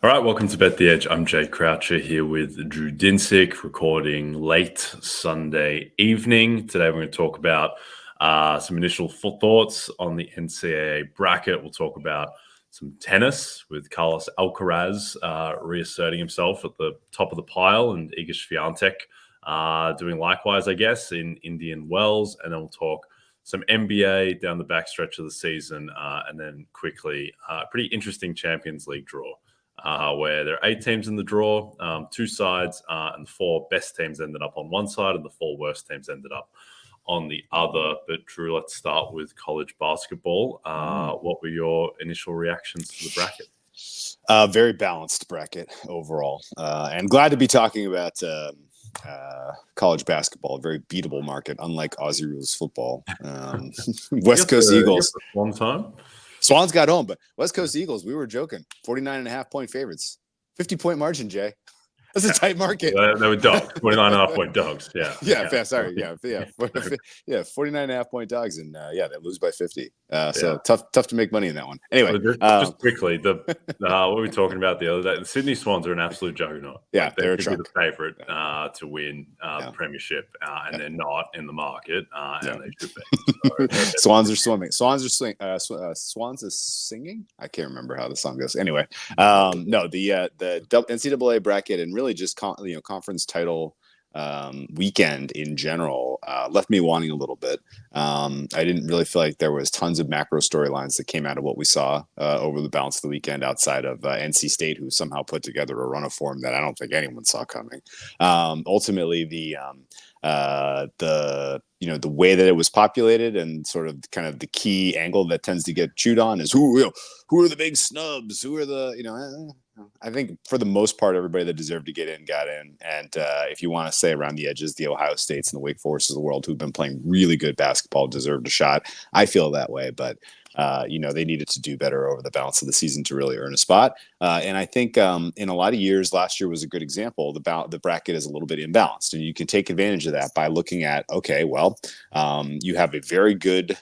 All right, welcome to Bet the Edge. I'm Jay Croucher here with Drew Dinsick, recording late Sunday evening. Today we're going to talk about some initial thoughts on the NCAA bracket. We'll talk about some tennis with Carlos Alcaraz reasserting himself at the top of the pile, and Iga Swiatek doing likewise, I guess, in Indian Wells. And then we'll talk some NBA down the backstretch of the season, and then quickly, pretty interesting Champions League draw. Where there are 8 teams in the draw, 2 sides, and the 4 best teams ended up on one side and the 4 worst teams ended up on the other. But Drew, let's start with college basketball. What were your initial reactions to the bracket? Very balanced bracket overall. And glad to be talking about college basketball, a very beatable market, unlike Aussie rules football. West Coast Eagles. One time. Swans got home, but West Coast Eagles, we were joking. 49.5-point favorites. 50-point margin, Jay. That's a tight market. They were dogs. 49.5-point dogs. Yeah. Yeah. Sorry. Yeah. 49.5-point dogs. And they lose by 50. So tough to make money in that one. Anyway. Just quickly, what were we talking about the other day? The Sydney Swans are an absolute juggernaut. Yeah. They should be the favorite to win the premiership, and they're not in the market, and they should be. So, Swans are swimming. Swans is singing. I can't remember how the song goes. Anyway, no, the NCAA bracket and really just conference title weekend in general left me wanting a little bit. I didn't really feel like there was tons of macro storylines that came out of what we saw over the balance of the weekend, outside of NC State, who somehow put together a run of form that I don't think anyone saw coming. Ultimately, the way that it was populated and sort of kind of the key angle that tends to get chewed on is who are the big snubs? Who are the, I think for the most part, everybody that deserved to get in got in. And if you want to say around the edges, the Ohio States and the Wake Forests of the world, who've been playing really good basketball, deserved a shot. I feel that way, but they needed to do better over the balance of the season to really earn a spot. And I think in a lot of years, last year was a good example. The bracket is a little bit imbalanced, and you can take advantage of that by looking at, you have a very good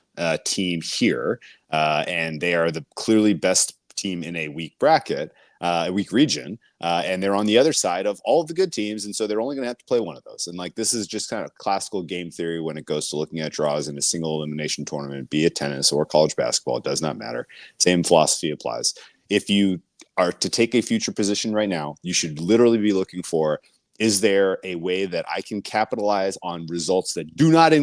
team here, and they are the clearly best team in a weak bracket. A weak region, and they're on the other side of all of the good teams, and so they're only going to have to play one of those. And this is just kind of classical game theory when it goes to looking at draws in a single elimination tournament, be it tennis or college basketball, it does not matter. Same philosophy applies. If you are to take a future position right now, you should literally be looking for, is there a way that I can capitalize on results that do not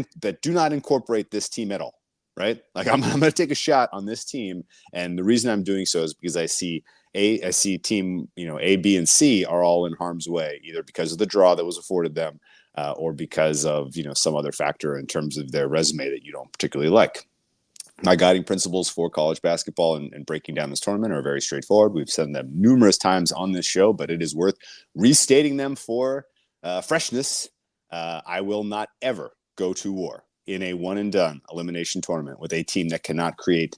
incorporate this team at all? Right? I'm going to take a shot on this team, and the reason I'm doing so is because I see team, A, B, and C are all in harm's way, either because of the draw that was afforded them, or because of, some other factor in terms of their resume that you don't particularly like. My guiding principles for college basketball and breaking down this tournament are very straightforward. We've said them numerous times on this show, but it is worth restating them for freshness. I will not ever go to war in a one-and-done elimination tournament with a team that cannot create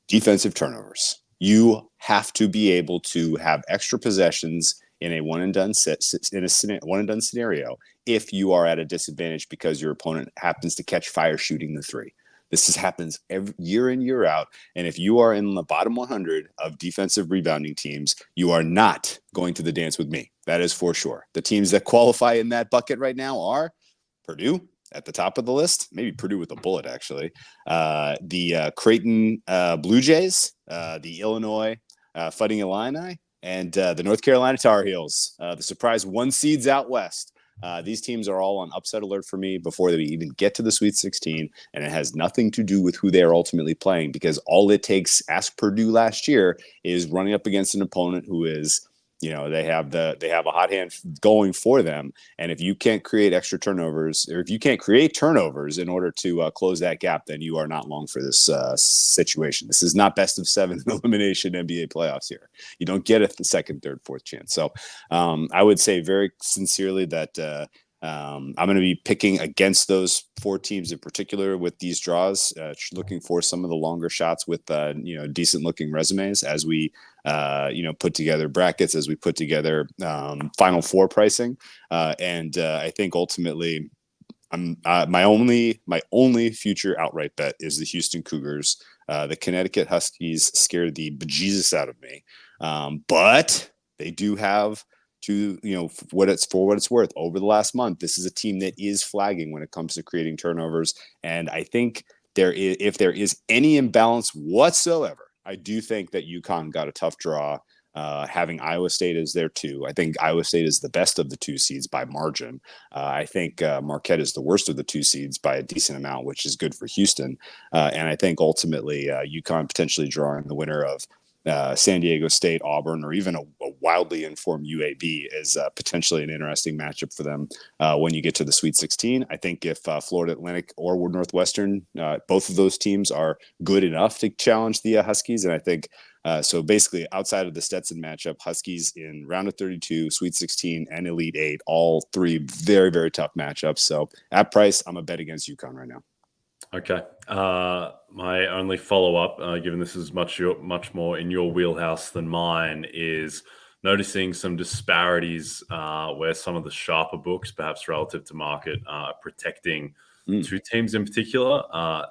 defensive turnovers. You have to be able to have extra possessions in a one-and-done scenario if you are at a disadvantage because your opponent happens to catch fire shooting the three. This happens every year in, year out. And if you are in the bottom 100 of defensive rebounding teams, you are not going to the dance with me. That is for sure. The teams that qualify in that bucket right now are Purdue, at the top of the list, maybe Purdue with a bullet, actually. The Creighton Blue Jays, the Illinois Fighting Illini, and the North Carolina Tar Heels, the surprise 1 seeds out west. These teams are all on upset alert for me before they even get to the Sweet 16, and it has nothing to do with who they are ultimately playing, because all it takes, ask Purdue last year, is running up against an opponent who is, they have a hot hand going for them. And if you can't create extra turnovers, or if you can't create turnovers in order to close that gap, then you are not long for this situation. This is not best of 7 elimination NBA playoffs here. You don't get the second, third, fourth chance. So I would say very sincerely that I'm going to be picking against those 4 teams in particular with these draws, looking for some of the longer shots with, decent looking resumes as we, put together brackets, as we put together Final Four pricing. And I think ultimately my only future outright bet is the Houston Cougars. The Connecticut Huskies scared the bejesus out of me. But They do have to, what it's worth over the last month. This is a team that is flagging when it comes to creating turnovers. And I think if there is any imbalance whatsoever, I do think that UConn got a tough draw. Having Iowa State is there too. I think Iowa State is the best of the 2 seeds by margin. I think Marquette is the worst of the 2 seeds by a decent amount, which is good for Houston. And I think ultimately UConn potentially drawing the winner of San Diego State, Auburn, or even a wildly informed UAB is potentially an interesting matchup for them when you get to the Sweet 16. I think if Florida Atlantic or Northwestern, both of those teams are good enough to challenge the Huskies. And I think so basically outside of the Stetson matchup, Huskies in round of 32, Sweet 16, and Elite 8, all 3 very, very tough matchups. So at price, I'm a bet against UConn right now. Okay. My only follow-up, given this is much more in your wheelhouse than mine, is noticing some disparities where some of the sharper books, perhaps relative to market, are protecting 2 teams in particular,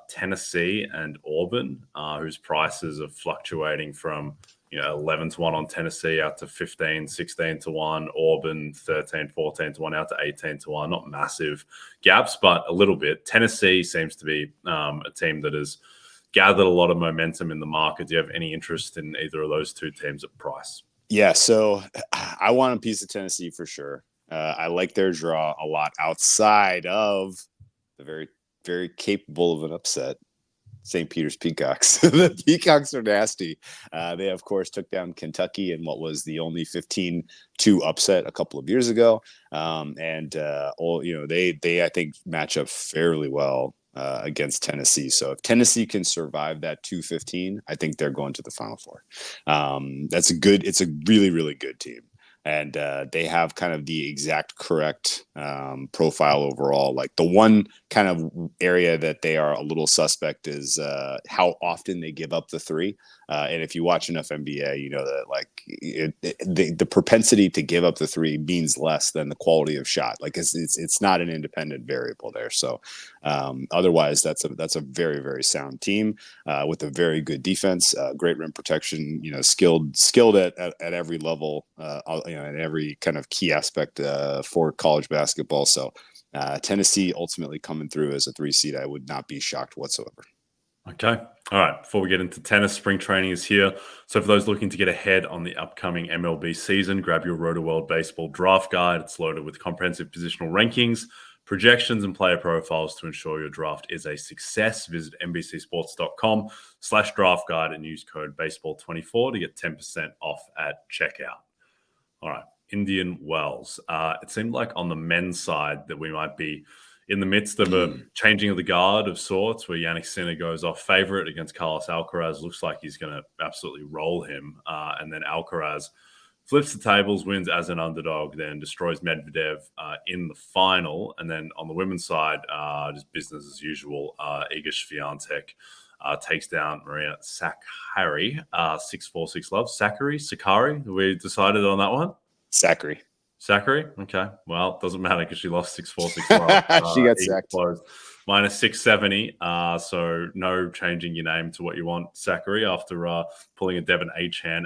Tennessee and Auburn, whose prices are fluctuating from 11-1 on Tennessee out to 15, 16-1, Auburn 13, 14-1 out to 18-1. Not massive gaps, but a little bit. Tennessee seems to be a team that has gathered a lot of momentum in the market. Do you have any interest in either of those 2 teams at price? Yeah, so I want a piece of Tennessee for sure. I like their draw a lot outside of the very, very capable of an upset St. Peter's Peacocks. The Peacocks are nasty. They, of course, took down Kentucky in what was the only 15-2 upset a couple of years ago. They, I think, match up fairly well against Tennessee. So if Tennessee can survive that 2-15, I think they're going to the Final Four. It's a really, really good team. And they have kind of the exact correct profile overall. Like the one kind of area that they are a little suspect is how often they give up the 3. And if you watch enough NBA, you know that like the propensity to give up the 3 means less than the quality of shot. Like it's not an independent variable there. So otherwise, that's a very, very sound team with a very good defense, great rim protection. Skilled at every level. In every kind of key aspect for college basketball. So Tennessee ultimately coming through as a 3 seed, I would not be shocked whatsoever. Okay. All right. Before we get into tennis, spring training is here. So for those looking to get ahead on the upcoming MLB season, grab your Roto-World Baseball Draft Guide. It's loaded with comprehensive positional rankings, projections, and player profiles to ensure your draft is a success. Visit NBCSports.com/draft guide and use code baseball24 to get 10% off at checkout. All right. Indian Wells. It seemed like on the men's side that we might be in the midst of a changing of the guard of sorts, where Yannick Sinner goes off favorite against Carlos Alcaraz. Looks like he's going to absolutely roll him. And then Alcaraz flips the tables, wins as an underdog, then destroys Medvedev in the final. And then on the women's side, just business as usual, Iga Swiatek takes down Maria Sakkari, 6-4, 6-love. Sakkari? We decided on that one? Sakkari. Okay. Well, it doesn't matter because she lost 6-4, 6-love. She got sacked. Minus 670. So no changing your name to what you want, Sakkari, after pulling a Devon A-chain,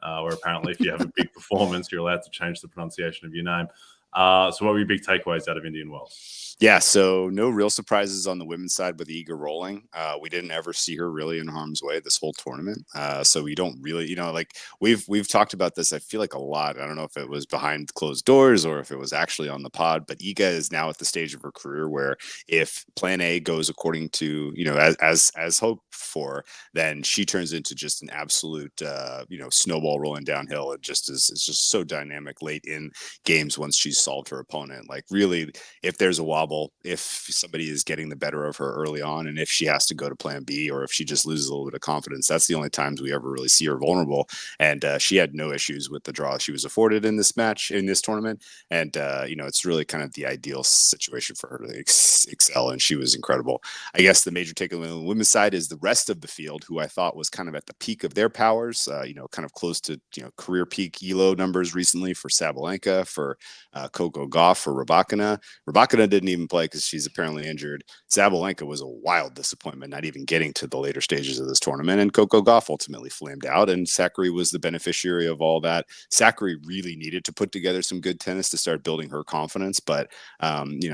where apparently if you have a big performance, you're allowed to change the pronunciation of your name. So what were your big takeaways out of Indian Wells? Yeah, so no real surprises on the women's side with Iga rolling. We didn't ever see her really in harm's way this whole tournament. So we don't really, like we've talked about this, I feel like a lot. I don't know if it was behind closed doors or if it was actually on the pod, but Iga is now at the stage of her career where if plan A goes according to, as hoped for, then she turns into just an absolute, snowball rolling downhill. It just is, it's just so dynamic late in games once she's solved her opponent. Like really, if there's a wobble, if somebody is getting the better of her early on, and if she has to go to plan B, or if she just loses a little bit of confidence, that's the only times we ever really see her vulnerable. And she had no issues with the draw she was afforded in this match, in this tournament. And, it's really kind of the ideal situation for her to excel. And she was incredible. I guess the major takeaway on the women's side is the rest of the field, who I thought was kind of at the peak of their powers, kind of close to, career peak ELO numbers recently for Sabalenka, for Coco Gauff or Rybakina. Rybakina didn't even play because she's apparently injured. Sabalenka was a wild disappointment, not even getting to the later stages of this tournament. And Coco Gauff ultimately flamed out, and Sakkari was the beneficiary of all that. Sakkari really needed to put together some good tennis to start building her confidence, but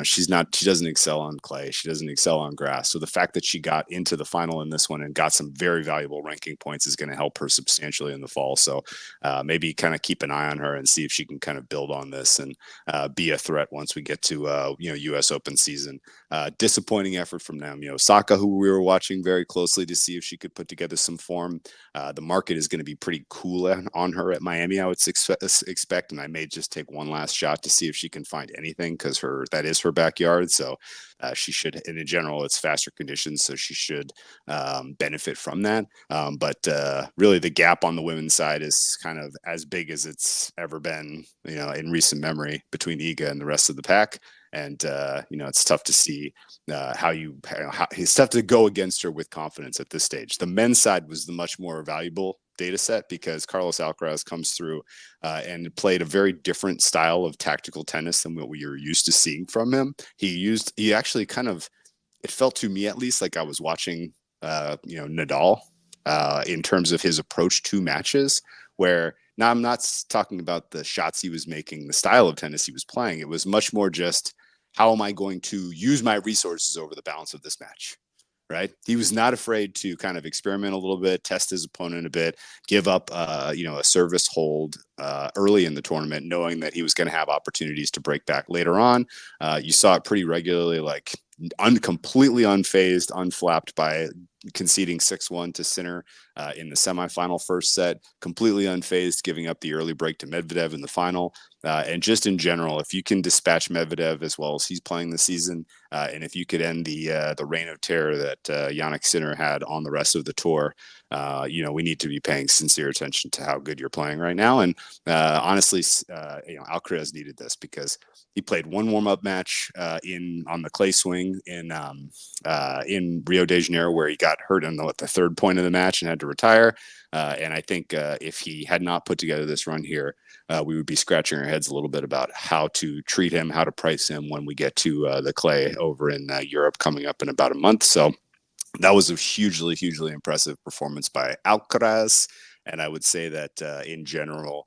she doesn't excel on clay. She doesn't excel on grass. So the fact that she got into the final in this one and got some very valuable ranking points is going to help her substantially in the fall. So maybe kind of keep an eye on her and see if she can kind of build on this and be a threat once we get to U.S. Open season. Disappointing effort from Naomi Osaka, who we were watching very closely to see if she could put together some form. The market is going to be pretty cool on her at Miami, I would expect, and I may just take one last shot to see if she can find anything, because that is her backyard. So she should, and in general, it's faster conditions, so she should benefit from that. But really, the gap on the women's side is kind of as big as it's ever been, in recent memory between Iga and the rest of the pack. And, it's tough to see how it's tough to go against her with confidence at this stage. The men's side was the much more valuable data set because Carlos Alcaraz comes through and played a very different style of tactical tennis than what we were used to seeing from him. He actually kind of, it felt to me at least like I was watching, Nadal in terms of his approach to matches, where now I'm not talking about the shots he was making, the style of tennis he was playing. It was much more just, how am I going to use my resources over the balance of this match? Right. He was not afraid to kind of experiment a little bit, test his opponent a bit, give up, a service hold early in the tournament, knowing that he was going to have opportunities to break back later on. You saw it pretty regularly, like completely unfazed, unflapped by conceding 6-1 to Sinner in the semifinal first set, completely unfazed, giving up the early break to Medvedev in the final. And just in general, if you can dispatch Medvedev as well as he's playing this season, and if you could end the reign of terror that Jannik Sinner had on the rest of the tour, we need to be paying sincere attention to how good you're playing right now. And honestly, Alcaraz needed this because he played one warm-up match on the clay swing in Rio de Janeiro, where he got hurt on the third point of the match and had to retire. And I think if he had not put together this run here, we would be scratching our heads a little bit about how to treat him, how to price him when we get to the clay over in Europe coming up in about a month. So that was a hugely, hugely impressive performance by Alcaraz. And I would say that in general,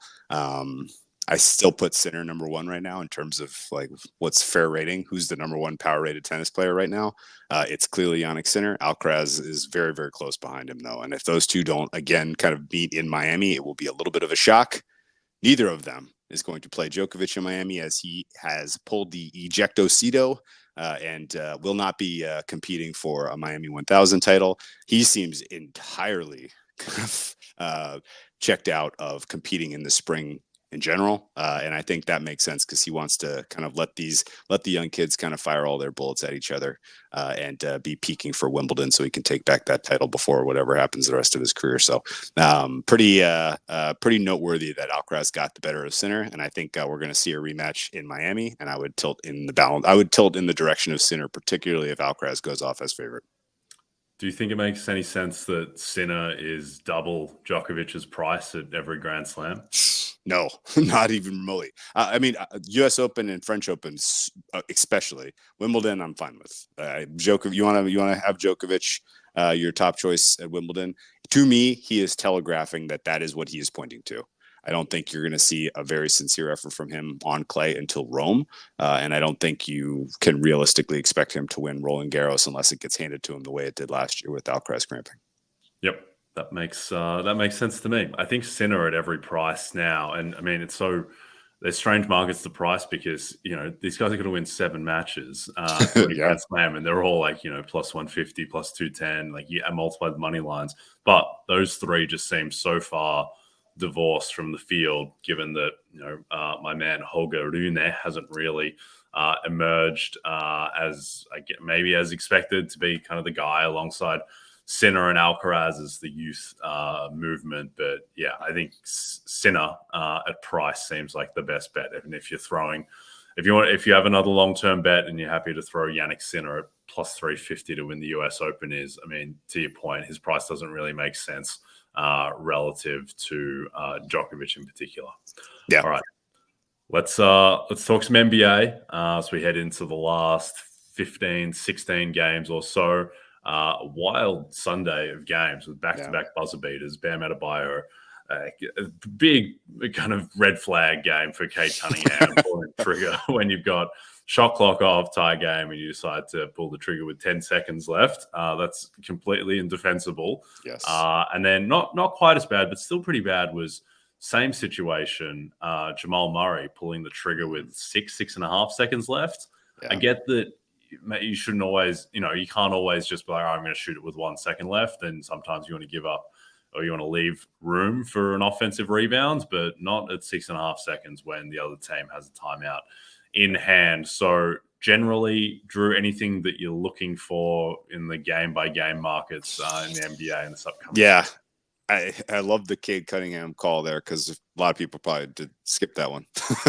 I still put Sinner number one right now in terms of like what's fair rating. Who's the number one power rated tennis player right now? It's clearly Jannik Sinner. Alcaraz is very, very close behind him, though. And if those two don't, again, kind of meet in Miami, it will be a little bit of a shock. Neither of them is going to play Djokovic in Miami, as he has pulled the ejectocito and will not be competing for a Miami 1000 title. He seems entirely checked out of competing in the spring in general. And I think that makes sense because he wants to kind of let the young kids kind of fire all their bullets at each other and be peaking for Wimbledon so he can take back that title before whatever happens the rest of his career. So pretty noteworthy that Alcaraz got the better of Sinner. And I think we're going to see a rematch in Miami, and I would tilt in the direction of Sinner, particularly if Alcaraz goes off as favorite. Do you think it makes any sense that Sinner is double Djokovic's price at every Grand Slam? No, not even remotely. U.S. Open and French Open, especially Wimbledon, I'm fine with. Djokovic, you want to have Djokovic your top choice at Wimbledon? To me, he is telegraphing that is what he is pointing to. I don't think you're going to see a very sincere effort from him on clay until Rome, and I don't think you can realistically expect him to win Roland Garros unless it gets handed to him the way it did last year with Alcaraz cramping. Yep. That makes sense to me. I think Sinner at every price now, and I mean there's strange markets to price because these guys are going to win 7 matches Grand Slam, and they're all like plus 150, plus 210, like multiply the money lines. But those 3 just seem so far divorced from the field, given that my man Holger Rune hasn't really emerged as expected to be kind of the guy alongside Sinner and Alcaraz as the youth movement. But yeah, I think Sinner at price seems like the best bet. Even if if you have another long-term bet and you're happy to throw Jannik Sinner at plus 350 to win the US Open to your point, his price doesn't really make sense relative to Djokovic in particular. Yeah. All right. Let's talk some NBA as we head into the last 15, 16 games or so. A wild Sunday of games with back-to-back buzzer beaters. Bam Adebayo, a big kind of red flag game for Cade Cunningham pulling the trigger when you've got shot clock off, tie game, and you decide to pull the trigger with 10 seconds left. That's completely indefensible. Yes. And then not quite as bad, but still pretty bad was same situation. Jamal Murray pulling the trigger with 6.5 seconds left. Yeah. I get that you shouldn't always, you can't always just be like, I'm going to shoot it with 1 second left. And sometimes you want to give up or you want to leave room for an offensive rebound, but not at 6.5 seconds when the other team has a timeout in hand. So generally, Drew, anything that you're looking for in the game-by-game markets in the NBA in this upcoming season? I love the Cade Cunningham call there because a lot of people probably did skip that one.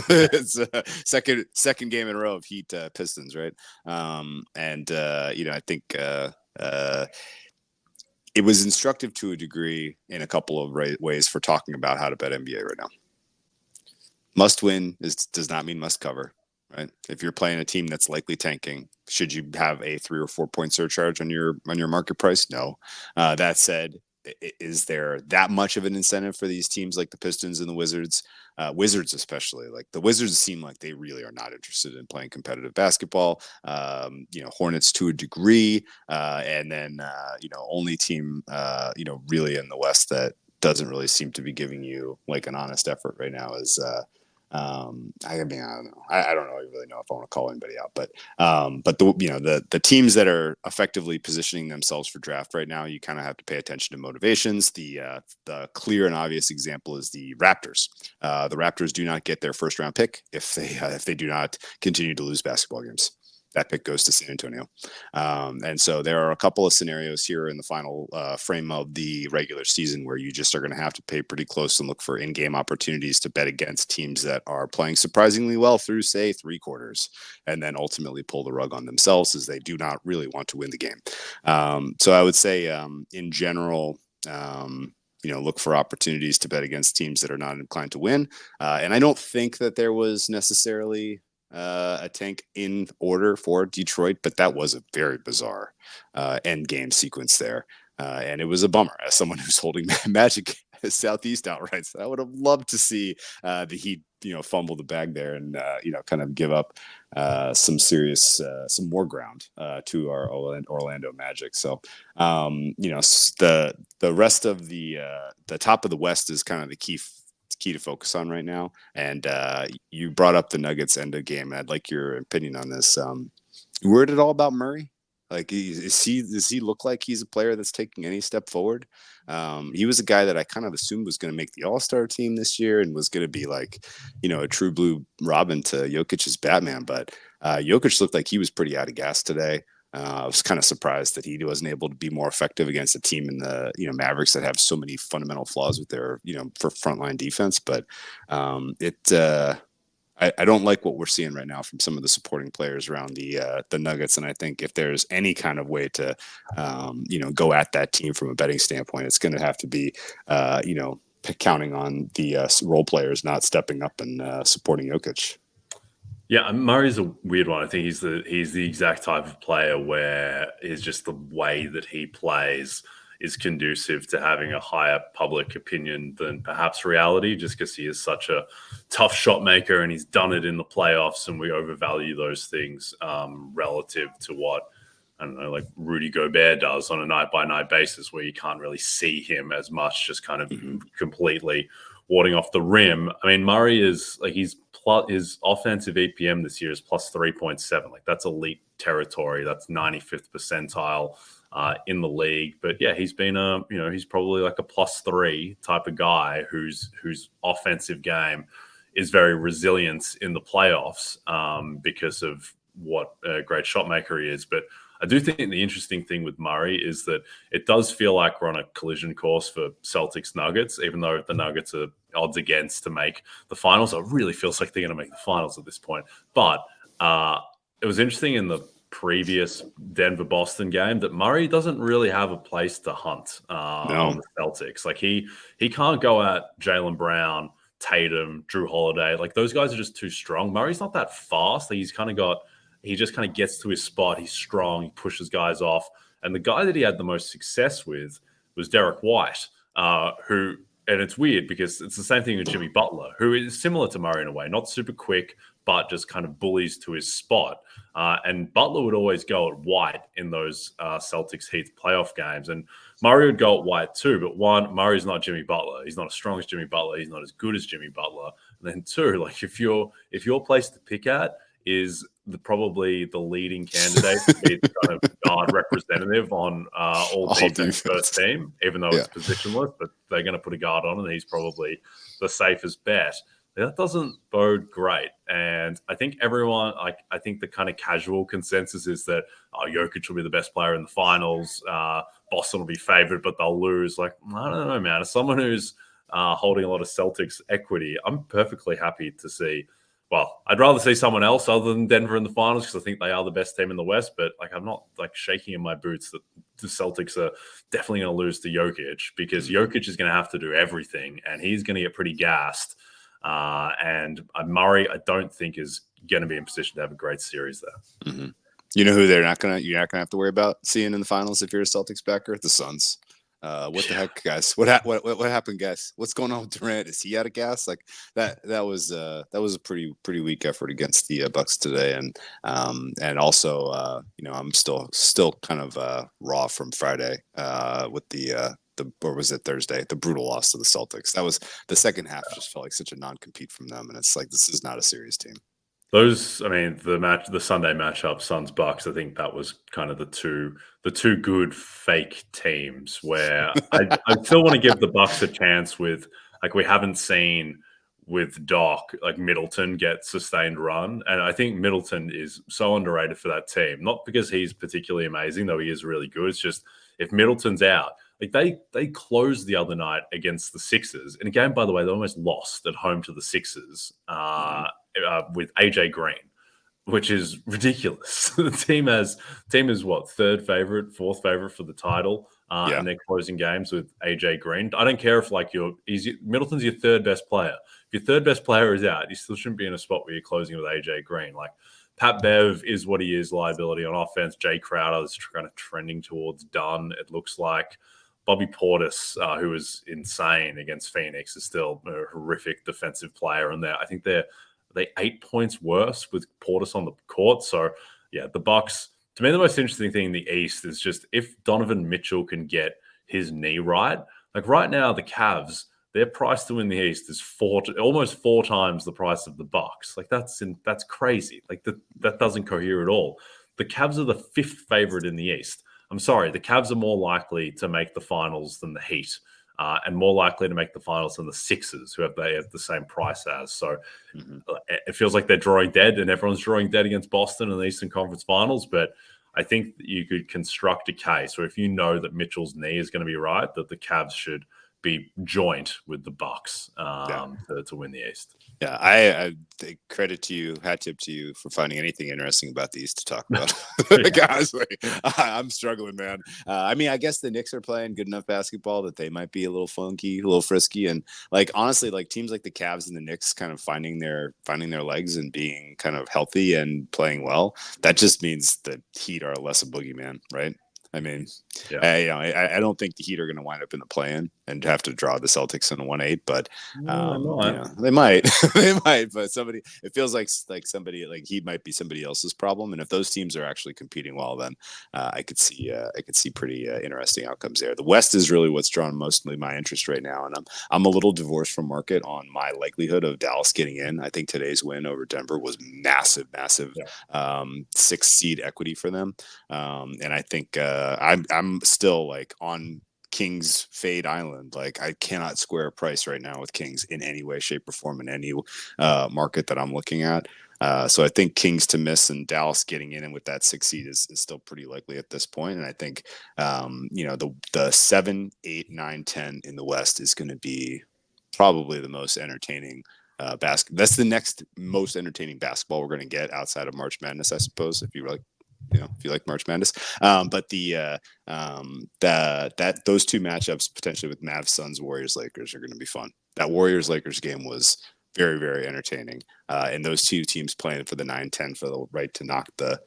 It's a second game in a row of Heat Pistons, right? I think it was instructive to a degree in a couple of ways for talking about how to bet NBA right now. Must win does not mean must cover, right? If you're playing a team that's likely tanking, should you have a 3 or 4 point surcharge on your market price? No. That said, is there that much of an incentive for these teams like the Pistons and the Wizards? Wizards especially. Like the Wizards seem like they really are not interested in playing competitive basketball. Hornets to a degree, and then only team really in the West that doesn't really seem to be giving you like an honest effort right now is I don't know. I don't really know if I want to call anybody out, but the teams that are effectively positioning themselves for draft right now, you kind of have to pay attention to motivations. The clear and obvious example is the Raptors. The Raptors do not get their first round pick if they do not continue to lose basketball games. That pick goes to San Antonio. And so there are a couple of scenarios here in the final frame of the regular season where you just are going to have to pay pretty close and look for in-game opportunities to bet against teams that are playing surprisingly well through, say, 3 quarters, and then ultimately pull the rug on themselves as they do not really want to win the game. So I would say in general, look for opportunities to bet against teams that are not inclined to win. And I don't think that there was necessarily a tank in order for Detroit, but that was a very bizarre end game sequence there. And it was a bummer as someone who's holding Magic Southeast outright. So I would have loved to see the Heat, fumble the bag there and, kind of give up some more ground to our Orlando Magic. So, the rest of the top of the West is kind of the key to focus on right now. And you brought up the Nuggets end of game. I'd like your opinion on this. You worried at all about Murray? Like, does he look like he's a player that's taking any step forward? He was a guy that I kind of assumed was going to make the All-Star team this year and was going to be like, a true blue Robin to Jokic's Batman. But Jokic looked like he was pretty out of gas today. I was kind of surprised that he wasn't able to be more effective against a team in the Mavericks that have so many fundamental flaws with their for frontline defense. But I don't like what we're seeing right now from some of the supporting players around the Nuggets. And I think if there's any kind of way to go at that team from a betting standpoint, it's going to have to be counting on the role players not stepping up and supporting Jokic. Yeah, Murray's a weird one. I think he's the exact type of player where it's just the way that he plays is conducive to having a higher public opinion than perhaps reality, just because he is such a tough shot maker and he's done it in the playoffs, and we overvalue those things relative to what, I don't know, like Rudy Gobert does on a night-by-night basis, where you can't really see him as much, just kind of completely warding off the rim. I mean, Murray is like his offensive EPM this year is plus 3.7. Like that's elite territory. That's 95th percentile in the league. But yeah, he's been he's probably like a plus 3 type of guy whose offensive game is very resilient in the playoffs because of what a great shot maker he is. But I do think the interesting thing with Murray is that it does feel like we're on a collision course for Celtics Nuggets, even though the Nuggets are odds against to make the finals. It really feels like they're going to make the finals at this point. But it was interesting in the previous Denver-Boston game that Murray doesn't really have a place to hunt on the Celtics. Like he can't go at Jaylen Brown Tatum, Drew Holiday. Like those guys are just too strong. Murray's not that fast. He just kind of gets to his spot. He's strong. He pushes guys off. And the guy that he had the most success with was Derek White, who, and it's weird because it's the same thing with Jimmy Butler, who is similar to Murray in a way, not super quick, but just kind of bullies to his spot. And Butler would always go at White in those Celtics Heat playoff games. And Murray would go at White too. But one, Murray's not Jimmy Butler. He's not as strong as Jimmy Butler. He's not as good as Jimmy Butler. And then two, like if your place to pick at is probably the leading candidate to be the kind of guard representative on all defense first team, even though it's positionless, but they're going to put a guard on and he's probably the safest bet. That doesn't bode great. And I think I think the kind of casual consensus is that Jokic will be the best player in the finals. Boston will be favored, but they'll lose. Like, I don't know, man. As someone who's holding a lot of Celtics equity, I'm perfectly happy to see. Well, I'd rather see someone else other than Denver in the finals because I think they are the best team in the West. But like, I'm not like shaking in my boots that the Celtics are definitely going to lose to Jokic because Jokic is going to have to do everything and he's going to get pretty gassed. And Murray, I don't think is going to be in position to have a great series there. Mm-hmm. You know who you're not gonna have to worry about seeing in the finals if you're a Celtics backer? The Suns. What the heck, guys? What happened, guys? What's going on with Durant? Is he out of gas? Like that was a pretty weak effort against the Bucks today, and also I'm still kind of raw from Friday with the or was it Thursday? The brutal loss to the Celtics. That was the second half. Just felt like such a non-compete from them, and it's like this is not a serious team. The Sunday matchup, Suns Bucks. I think that was kind of the two good fake teams. Where I still want to give the Bucks a chance with like we haven't seen with Doc, like Middleton get sustained run, and I think Middleton is so underrated for that team. Not because he's particularly amazing, though he is really good. It's just if Middleton's out. Like they closed the other night against the Sixers in a game, by the way, they almost lost at home to the Sixers with AJ Green, which is ridiculous. The team is what, third favorite, fourth favorite for the title, and they're closing games with AJ Green. I don't care if like Middleton's your third best player. If your third best player is out, you still shouldn't be in a spot where you're closing with AJ Green. Like Pat Bev is what he is, liability on offense. Jay Crowder is kind of trending towards done, it looks like. Bobby Portis, who was insane against Phoenix, is still a horrific defensive player. And I think they're 8 points worse with Portis on the court. So, yeah, the Bucks, to me, the most interesting thing in the East is just if Donovan Mitchell can get his knee right. Like right now, the Cavs, their price to win the East is almost four times the price of the Bucks. Like that's crazy. Like that doesn't cohere at all. The Cavs are the fifth favorite in the East. I'm sorry, the Cavs are more likely to make the finals than the Heat, and more likely to make the finals than the Sixers, who they have the same price as. So it feels like they're drawing dead, and everyone's drawing dead against Boston in the Eastern Conference Finals. But I think that you could construct a case, or if you know that Mitchell's knee is going to be right, that the Cavs should be joint with the Bucks to win the East. Yeah, I take credit to you, hat tip to you for finding anything interesting about the East to talk about. Honestly, I'm struggling, man. I mean, I guess the Knicks are playing good enough basketball that they might be a little funky, a little frisky, and like honestly, like teams like the Cavs and the Knicks kind of finding their legs and being kind of healthy and playing well. That just means the Heat are less a boogeyman, right? I mean, I don't think the Heat are going to wind up in the play-in and have to draw the Celtics in a 1-8, but they might, they might. But it feels like somebody like Heat might be somebody else's problem. And if those teams are actually competing well, then I could see pretty interesting outcomes there. The West is really what's drawn mostly my interest right now, and I'm a little divorced from market on my likelihood of Dallas getting in. I think today's win over Denver was massive, 6 seed equity for them, and I think. I'm still like on Kings Fade Island. Like I cannot square a price right now with Kings in any way, shape, or form in any market that I'm looking at. So I think Kings to miss and Dallas getting in and with that 6 seed is still pretty likely at this point. And I think the 7, 8, 9, 10 in the West is going to be probably the most entertaining basketball. That's the next most entertaining basketball we're going to get outside of March Madness, I suppose, if you like March Madness. But those two matchups potentially with Mavs, Suns, Warriors, Lakers are going to be fun. that Warriors Lakers game was very, very entertaining. And those two teams playing for the 9-10 for the right to knock the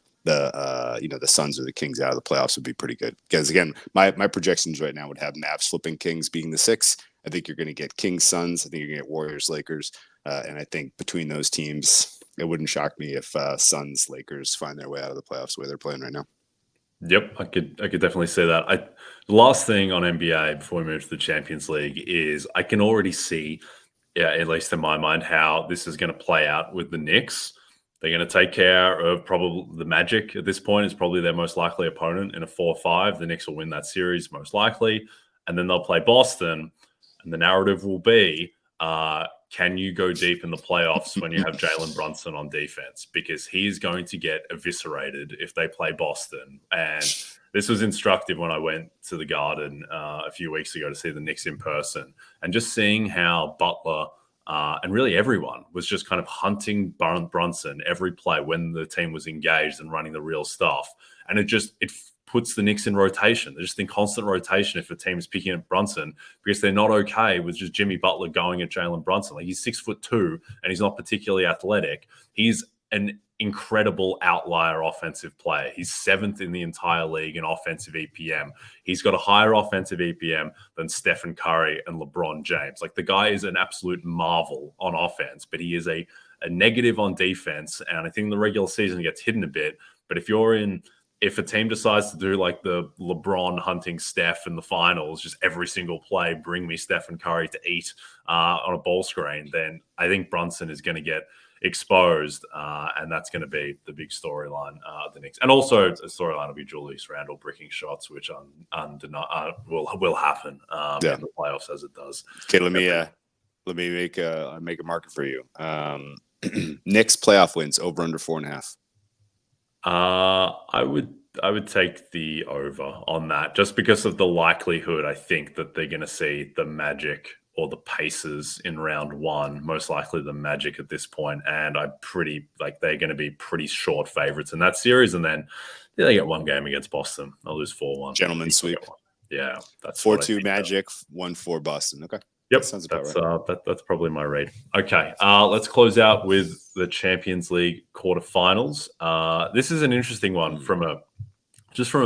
Suns or the Kings out of the playoffs would be pretty good. Because again, my projections right now would have Mavs flipping Kings being the 6. I think you're going to get Kings Suns. I think you're going to get Warriors Lakers. And I think between those teams, it wouldn't shock me if Suns Lakers find their way out of the playoffs the way they're playing right now. Yep, I could definitely see that. The last thing on NBA before we move to the Champions League is I can already see, at least in my mind, how this is going to play out with the Knicks. They're going to take care of probably the Magic at this point. Is probably their most likely opponent in a 4-5. The Knicks will win that series most likely, and then they'll play Boston. And the narrative will be, can you go deep in the playoffs when you have Jalen Brunson on defense? Because he's going to get eviscerated if they play Boston. And this was instructive when I went to the Garden a few weeks ago to see the Knicks in person. And just seeing how Butler and really everyone was just kind of hunting Brunson every play when the team was engaged and running the real stuff. And it puts the Knicks in rotation. They're just in constant rotation if a team is picking at Brunson because they're not okay with just Jimmy Butler going at Jalen Brunson. Like, he's 6'2" and he's not particularly athletic. He's an incredible outlier offensive player. He's 7th in the entire league in offensive EPM. He's got a higher offensive EPM than Stephen Curry and LeBron James. Like, the guy is an absolute marvel on offense, but he is a negative on defense. And I think the regular season gets hidden a bit. But if a team decides to do like the LeBron hunting Steph in the finals, just every single play, bring me Stephen Curry to eat on a ball screen, then I think Brunson is going to get exposed, and that's going to be the big storyline the Knicks. And also the storyline will be Julius Randle bricking shots, which will happen in the playoffs as it does. Okay, let me make a marker for you. Knicks playoff wins over under 4.5. I would take the over on that just because of the likelihood. I think that they're going to see the Magic or the Pacers in round 1, most likely the Magic at this point, and I'm pretty they're going to be pretty short favorites in that series. And then they get one game against Boston. They'll lose 4-1. Gentlemen's sweep. Yeah, that's 4-2 Magic, 1-4 Boston. Okay. Yep, that sounds about right. That's probably my read. Okay, let's close out with the Champions League quarterfinals. This is an interesting one from a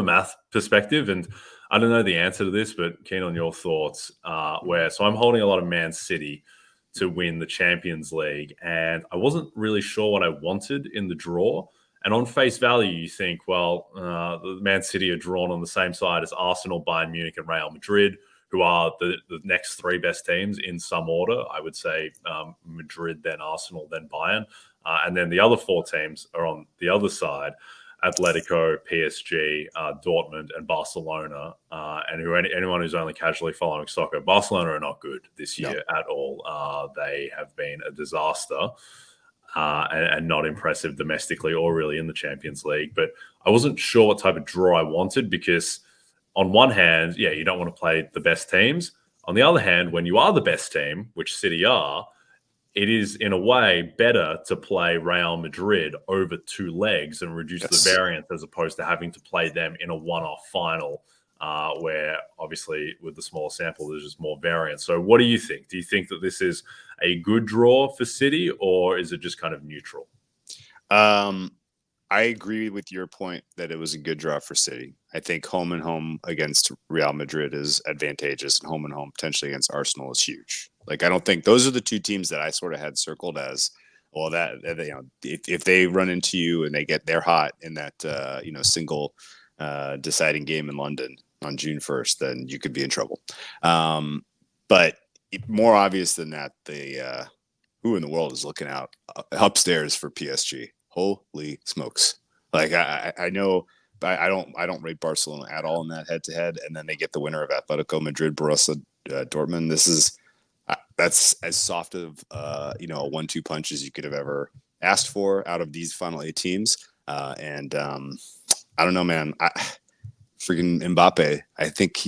math perspective, and I don't know the answer to this, but keen on your thoughts. So I'm holding a lot of Man City to win the Champions League, and I wasn't really sure what I wanted in the draw. And on face value, you think, well, the Man City are drawn on the same side as Arsenal, Bayern Munich, and Real Madrid, who are the next 3 best teams in some order. I would say Madrid, then Arsenal, then Bayern. And then the other 4 teams are on the other side: Atletico, PSG, Dortmund, and Barcelona. And anyone who's only casually following soccer, Barcelona are not good this year at all. They have been a disaster and not impressive domestically or really in the Champions League. But I wasn't sure what type of draw I wanted because on one hand, you don't want to play the best teams. On the other hand, when you are the best team, which City are, it is in a way better to play Real Madrid over 2 legs and reduce the variance as opposed to having to play them in a one-off final where obviously with the smaller sample, there's just more variance. So what do you think? Do you think that this is a good draw for City or is it just kind of neutral? I agree with your point that it was a good draw for City. I think home and home against Real Madrid is advantageous, and home and home potentially against Arsenal is huge. Like, I don't think those are the 2 teams that I sort of had circled as, well, that if they run into you and they're hot in that single deciding game in London on June 1st, then you could be in trouble. But more obvious than that, who in the world is looking out upstairs for PSG? Holy smokes. Like, I know, but I don't rate Barcelona at all in that head-to-head. And then they get the winner of Atletico Madrid, Borussia Dortmund. That's as soft of a 1-2 punch as you could have ever asked for out of these final 8 teams. I don't know, man. Freaking Mbappe. I think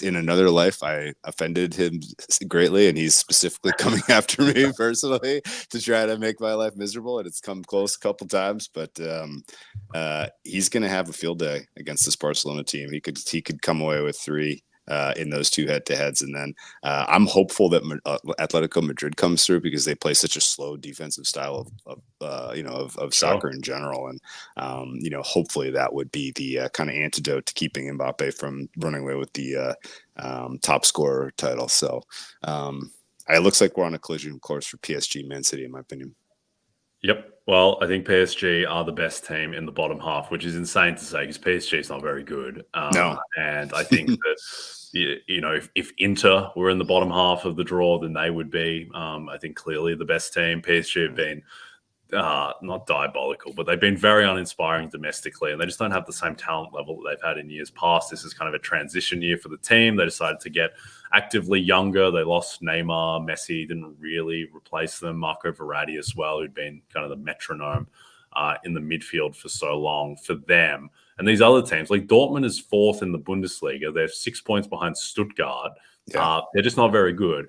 in another life, I offended him greatly, and he's specifically coming after me personally to try to make my life miserable. And it's come close a couple times, but he's going to have a field day against this Barcelona team. He could come away with 3 in those two head-to-heads. And then I'm hopeful that Atletico Madrid comes through because they play such a slow defensive style of soccer in general. And, hopefully that would be the kind of antidote to keeping Mbappe from running away with the top scorer title. So it looks like we're on a collision course for PSG Man City, in my opinion. Yep. Well, I think PSG are the best team in the bottom half, which is insane to say because PSG is not very good. No. And I think that, if Inter were in the bottom half of the draw, then they would be, I think, clearly the best team. PSG have been not diabolical, but they've been very uninspiring domestically, and they just don't have the same talent level that they've had in years past. This is kind of a transition year for the team. They decided to get actively younger. They lost Neymar. Messi didn't really replace them. Marco Verratti as well, who'd been kind of the metronome in the midfield for so long for them. And these other teams, like Dortmund is fourth in the Bundesliga. They're 6 points behind Stuttgart. Yeah. They're just not very good.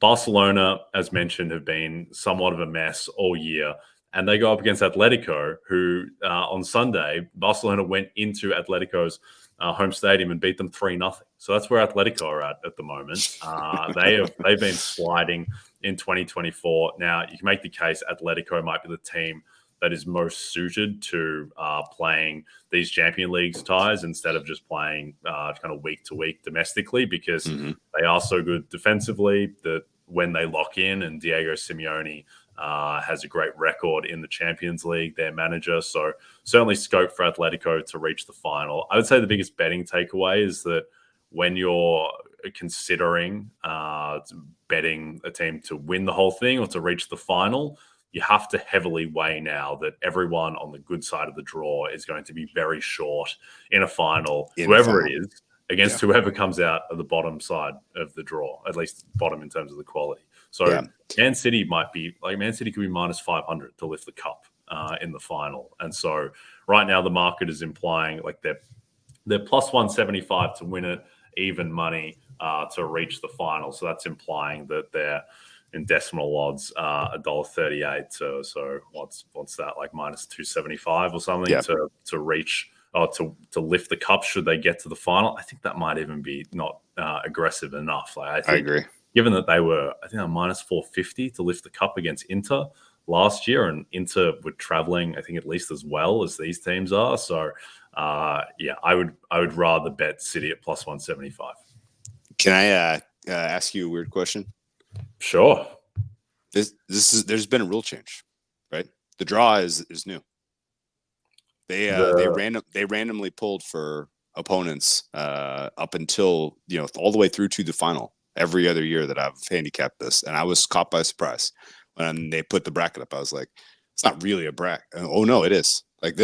Barcelona, as mentioned, have been somewhat of a mess all year. And they go up against Atletico, who on Sunday, Barcelona went into Atletico's home stadium and beat them 3-0. So that's where Atletico are at the moment. They've been sliding in 2024. Now, you can make the case Atletico might be the team that is most suited to playing these Champions League ties instead of just playing kind of week to week domestically, because they are so good defensively that when they lock in, and Diego Simeone has a great record in the Champions League, their manager. So certainly scope for Atletico to reach the final. I would say the biggest betting takeaway is that when you're considering betting a team to win the whole thing or to reach the final, you have to heavily weigh now that everyone on the good side of the draw is going to be very short in a final, whoever it is, against whoever comes out of the bottom side of the draw, at least bottom in terms of the quality. So Man City could be minus 500 to lift the cup in the final. And so right now the market is implying like they're plus 175 to win it, even money to reach the final. So that's implying that they're in decimal odds $1.38. So what's that, like minus 275 or something to reach to lift the cup should they get to the final. I think that might even be not aggressive enough. Like I agree. Given that they were minus 450 to lift the cup against Inter last year, and Inter were traveling, I think, at least as well as these teams are. So I would rather bet City at plus 175. Can I ask you a weird question? Sure. There's been a rule change, right? The draw is new. They randomly pulled for opponents up until all the way through to the final every other year that I've handicapped this, and I was caught by surprise when they put the bracket up. I was like, it's not really a bracket. Oh no, it is. Like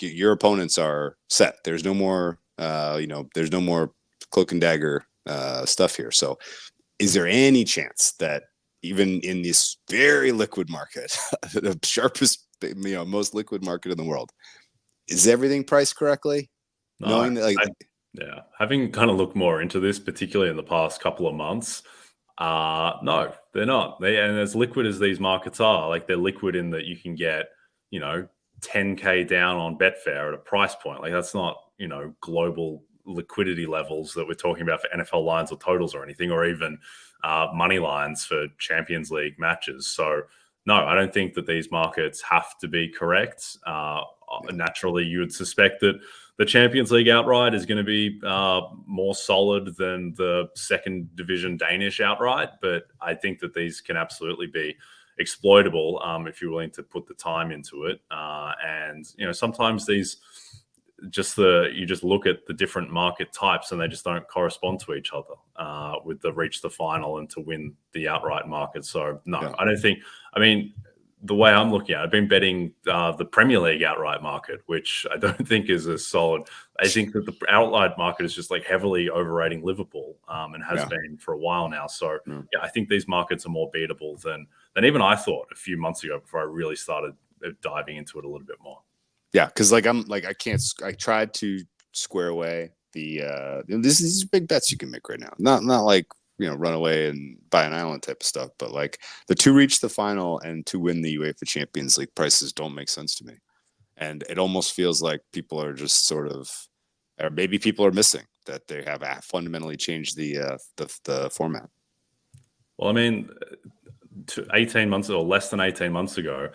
your opponents are set. There's no more there's no more cloak and dagger stuff here. So is there any chance that even in this very liquid market, the sharpest, most liquid market in the world, is everything priced correctly? No, knowing that, having kind of looked more into this, particularly in the past couple of months, no, they're not. And as liquid as these markets are, like they're liquid in that you can get, 10K down on Betfair at a price point. Like that's not, global liquidity levels that we're talking about for NFL lines or totals or anything, or even money lines for Champions League matches. So no, I don't think that these markets have to be correct. Naturally, you would suspect that the Champions League outright is going to be more solid than the second division Danish outright, but I think that these can absolutely be exploitable if you're willing to put the time into it. And sometimes these you just look at the different market types and they just don't correspond to each other with the reach the final and to win the outright market. So no, I don't think. I mean, the way I'm looking at it, I've been betting the Premier League outright market, which I don't think is as solid. I think that the outright market is just like heavily overrating Liverpool and has been for a while now. So I think these markets are more beatable than even I thought a few months ago before I really started diving into it a little bit more. Yeah, because I tried to square away the these are big bets you can make right now. Not like run away and buy an island type of stuff, but like the to reach the final and to win the UEFA Champions League prices don't make sense to me. And it almost feels like people are just sort of, or maybe people are missing that they have fundamentally changed the format. Well, I mean, 18 months or less than 18 months ago,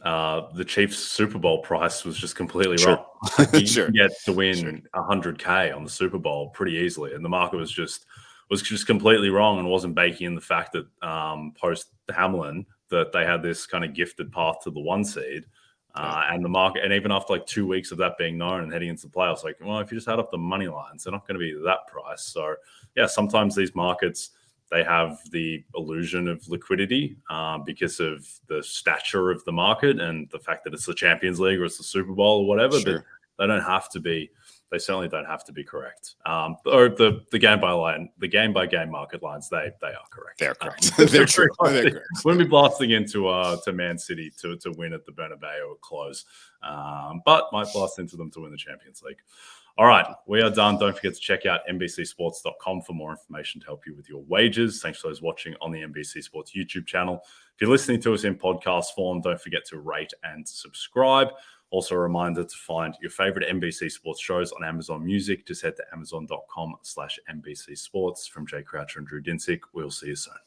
the Chiefs Super Bowl price was just completely wrong. You can get to win 100K on the Super Bowl pretty easily, and the market was just completely wrong and wasn't baking in the fact that post Hamlin that they had this kind of gifted path to the 1 seed. And the market, and even after like 2 weeks of that being known and heading into the playoffs, like, well, if you just add up the money lines, they're not going to be that price. So yeah, sometimes these markets, they have the illusion of liquidity because of the stature of the market and the fact that it's the Champions League or it's the Super Bowl or whatever. But they don't have to be. They certainly don't have to be correct. Or the game by game market lines, they are correct. They're correct. They're true. They're correct. Wouldn't be blasting into to Man City to win at the Bernabeu or close, but might blast into them to win the Champions League. All right, we are done. Don't forget to check out NBCSports.com for more information to help you with your wagers. Thanks for those watching on the NBC Sports YouTube channel. If you're listening to us in podcast form, don't forget to rate and subscribe. Also, a reminder to find your favorite NBC Sports shows on Amazon Music. Just head to amazon.com/NBC Sports. From Jay Croucher and Drew Dinsick, we'll see you soon.